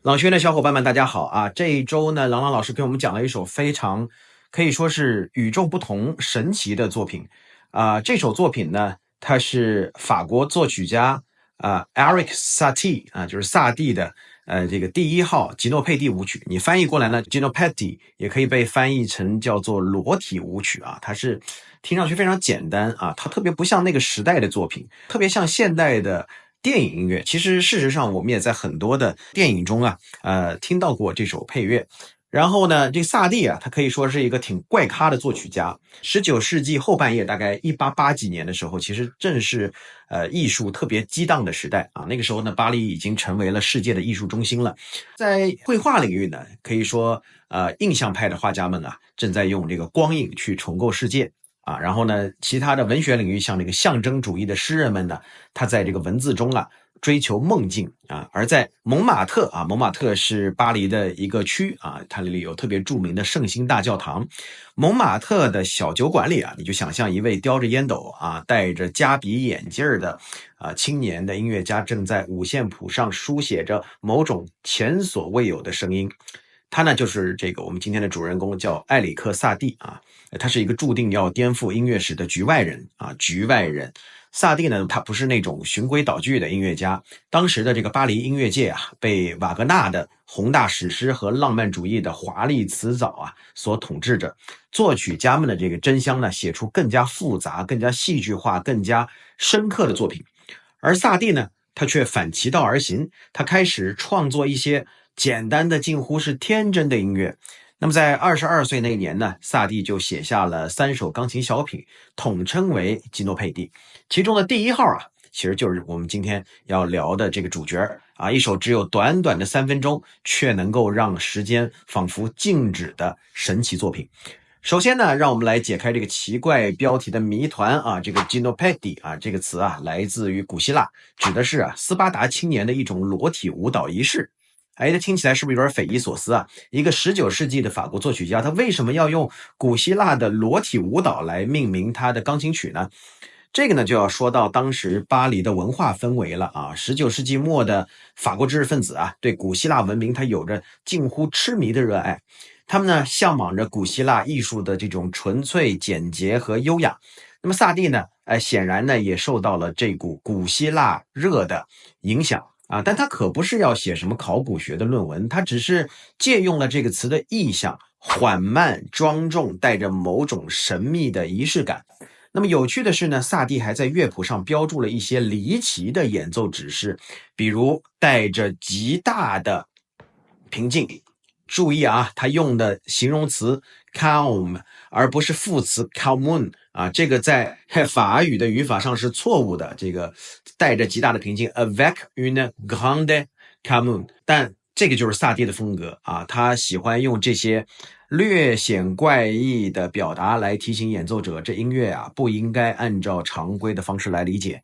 朗学院的小伙伴们，大家好啊！这一周呢，郎朗老师给我们讲了一首非常可以说是与众不同、神奇的作品啊。这首作品呢，它是法国作曲家Eric Satie 啊，就是萨蒂的这个第一号吉诺佩蒂舞曲。你翻译过来呢，Ginopédie 也可以被翻译成叫做裸体舞曲啊。它是听上去非常简单啊，它特别不像那个时代的作品，特别像现代的电影音乐。其实事实上我们也在很多的电影中听到过这首配乐。然后呢，这萨蒂啊，他可以说是一个挺怪咖的作曲家。19世纪后半叶，大概1880几年的时候，其实正是艺术特别激荡的时代啊。那个时候呢，巴黎已经成为了世界的艺术中心了。在绘画领域呢，可以说印象派的画家们啊，正在用这个光影去重构世界。然后呢，其他的文学领域，像这个象征主义的诗人们呢，他在这个文字中追求梦境啊。而在蒙马特啊，蒙马特是巴黎的一个区啊，它里有特别著名的圣心大教堂。蒙马特的小酒馆里啊，你就想象一位叼着烟斗啊，戴着夹鼻眼镜的青年的音乐家，正在五线谱上书写着某种前所未有的声音。他呢，就是这个我们今天的主人公，叫埃里克·萨蒂啊。他是一个注定要颠覆音乐史的局外人啊，局外人。萨蒂呢，他不是那种循规蹈矩的音乐家。当时的这个巴黎音乐界啊，被瓦格纳的宏大史诗和浪漫主义的华丽辞藻所统治着。作曲家们的这个真香呢，写出更加复杂、更加戏剧化、更加深刻的作品。而萨蒂呢，他却反其道而行，他开始创作一些简单的近乎是天真的音乐。那么在22岁那一年呢，萨蒂就写下了3首钢琴小品，统称为吉诺佩蒂。其中的第一号其实就是我们今天要聊的这个主角一首只有短短的3分钟，却能够让时间仿佛静止的神奇作品。首先呢，让我们来解开这个奇怪标题的谜团这个 Ginopédie 这个词来自于古希腊，指的是斯巴达青年的一种裸体舞蹈仪式。这听起来是不是有点匪夷所思一个19世纪的法国作曲家，他为什么要用古希腊的裸体舞蹈来命名他的钢琴曲呢？这个呢，就要说到当时巴黎的文化氛围了19世纪末的法国知识分子对古希腊文明他有着近乎痴迷的热爱。他们呢，向往着古希腊艺术的这种纯粹、简洁和优雅。那么萨蒂呢，显然呢，也受到了这股古希腊热的影响但他可不是要写什么考古学的论文，他只是借用了这个词的意象，缓慢、庄重，带着某种神秘的仪式感。那么有趣的是呢，萨蒂还在乐谱上标注了一些离奇的演奏指示，比如带着极大的平静。注意他用的形容词 calm 而不是副词 calm 这个在法语的语法上是错误的。这个带着极大的平静 avec une grande calme， 但这个就是萨蒂的风格他喜欢用这些略显怪异的表达来提醒演奏者，这音乐不应该按照常规的方式来理解。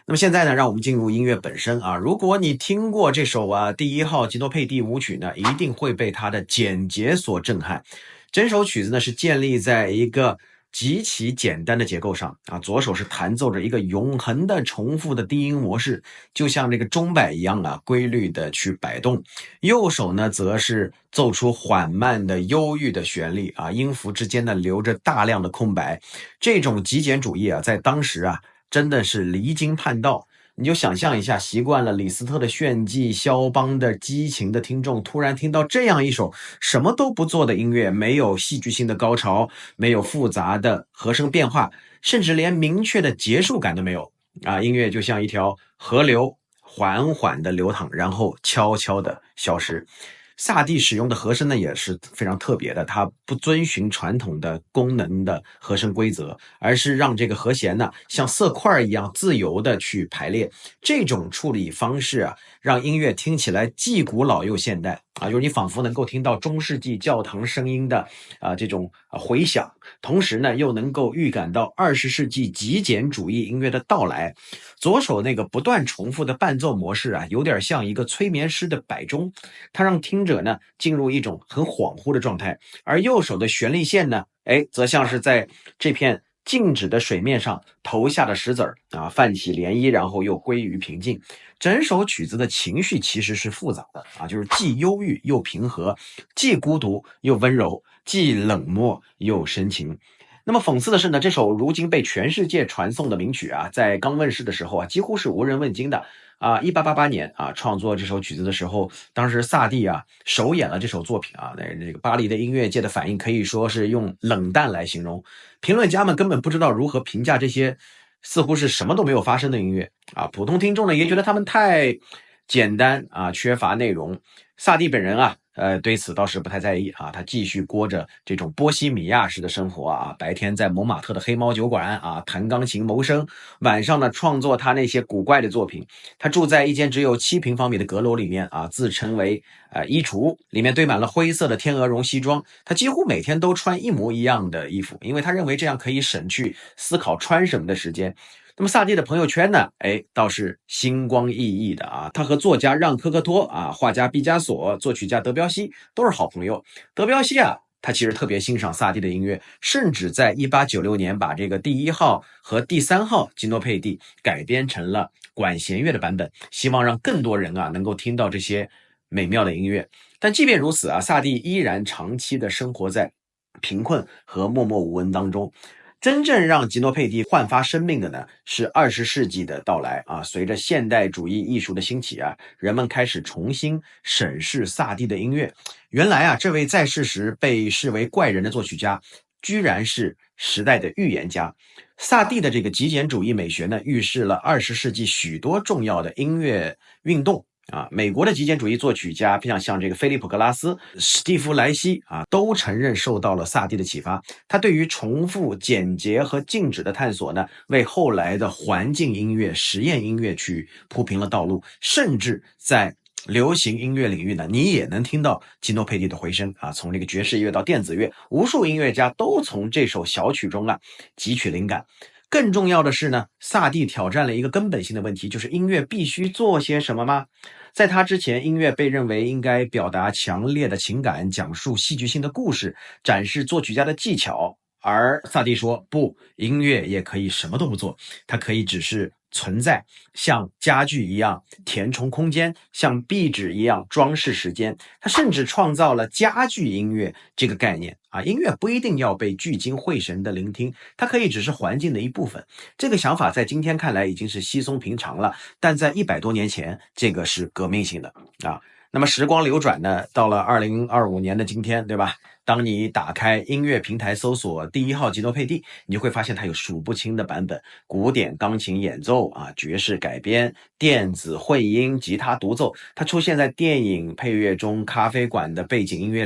那么现在呢，让我们进入音乐本身如果你听过这首第一号吉诺佩蒂舞曲呢，一定会被它的简洁所震撼。整首曲子呢是建立在一个极其简单的结构上左手是弹奏着一个永恒的重复的低音模式，就像这个钟摆一样规律的去摆动。右手呢则是奏出缓慢的忧郁的旋律音符之间呢留着大量的空白。这种极简主义在当时真的是离经叛道。你就想象一下，习惯了李斯特的炫技、肖邦的激情的听众，突然听到这样一首什么都不做的音乐，没有戏剧性的高潮，没有复杂的和声变化，甚至连明确的结束感都没有音乐就像一条河流，缓缓的流淌，然后悄悄的消失。萨蒂使用的和声呢也是非常特别的，它不遵循传统的功能的和声规则，而是让这个和弦呢像色块一样自由的去排列。这种处理方式让音乐听起来既古老又现代就是你仿佛能够听到中世纪教堂声音的这种回响，同时呢又能够预感到20世纪极简主义音乐的到来。左手那个不断重复的伴奏模式有点像一个催眠师的摆钟，它让听者呢进入一种很恍惚的状态。而右手的旋律线呢则像是在这片静止的水面上投下的石子儿啊，泛起涟漪，然后又归于平静。整首曲子的情绪其实是复杂的啊，就是既忧郁又平和，既孤独又温柔，既冷漠又深情。那么讽刺的是呢，这首如今被全世界传颂的名曲啊，在刚问世的时候啊，几乎是无人问津的啊。1888年啊，创作这首曲子的时候，当时萨蒂啊首演了这首作品啊，这个巴黎的音乐界的反应可以说是用冷淡来形容。评论家们根本不知道如何评价这些似乎是什么都没有发生的音乐啊。普通听众呢也觉得他们太简单啊，缺乏内容。萨蒂本人啊，对此倒是不太在意啊，他继续过着这种波西米亚式的生活啊，白天在蒙马特的黑猫酒馆啊弹钢琴谋生，晚上呢创作他那些古怪的作品。他住在一间只有7平方米的阁楼里面啊，自称为衣橱，里面堆满了灰色的天鹅绒西装。他几乎每天都穿一模一样的衣服，因为他认为这样可以省去思考穿什么的时间。那么萨蒂的朋友圈呢，倒是星光熠熠的啊。他和作家让·科克托啊、画家毕加索、作曲家德彪西都是好朋友。德彪西啊，他其实特别欣赏萨蒂的音乐，甚至在1896年把这个第1号和第3号吉诺佩蒂改编成了管弦乐的版本，希望让更多人啊能够听到这些美妙的音乐。但即便如此啊，萨蒂依然长期的生活在贫困和默默无闻当中。真正让吉诺佩蒂焕发生命的呢，是20世纪的到来啊。随着现代主义艺术的兴起啊，人们开始重新审视萨蒂的音乐。原来啊，这位在世时被视为怪人的作曲家，居然是时代的预言家。萨蒂的这个极简主义美学呢，预示了20世纪许多重要的音乐运动。啊，美国的极简主义作曲家，像这个菲利普·格拉斯、史蒂夫·莱西啊，都承认受到了萨蒂的启发。他对于重复、简洁和静止的探索呢，为后来的环境音乐、实验音乐去铺平了道路。甚至在流行音乐领域呢，你也能听到吉诺佩蒂的回声啊。从这个爵士乐到电子乐，无数音乐家都从这首小曲中啊汲取灵感。更重要的是呢，萨蒂挑战了一个根本性的问题，就是音乐必须做些什么吗？在他之前，音乐被认为应该表达强烈的情感，讲述戏剧性的故事，展示作曲家的技巧。而萨蒂说，不，音乐也可以什么都不做，它可以只是存在，像家具一样填充空间，像壁纸一样装饰时间。他甚至创造了家具音乐这个概念啊，音乐不一定要被聚精会神的聆听，它可以只是环境的一部分。这个想法在今天看来已经是稀松平常了，但在100多年前，这个是革命性的啊。那么时光流转呢，到了2025年的今天，对吧？当你打开音乐平台搜索第1号吉诺佩蒂，你就会发现它有数不清的版本，古典钢琴演奏啊，爵士改编、电子混音、吉他独奏，它出现在电影配乐中、咖啡馆的背景音乐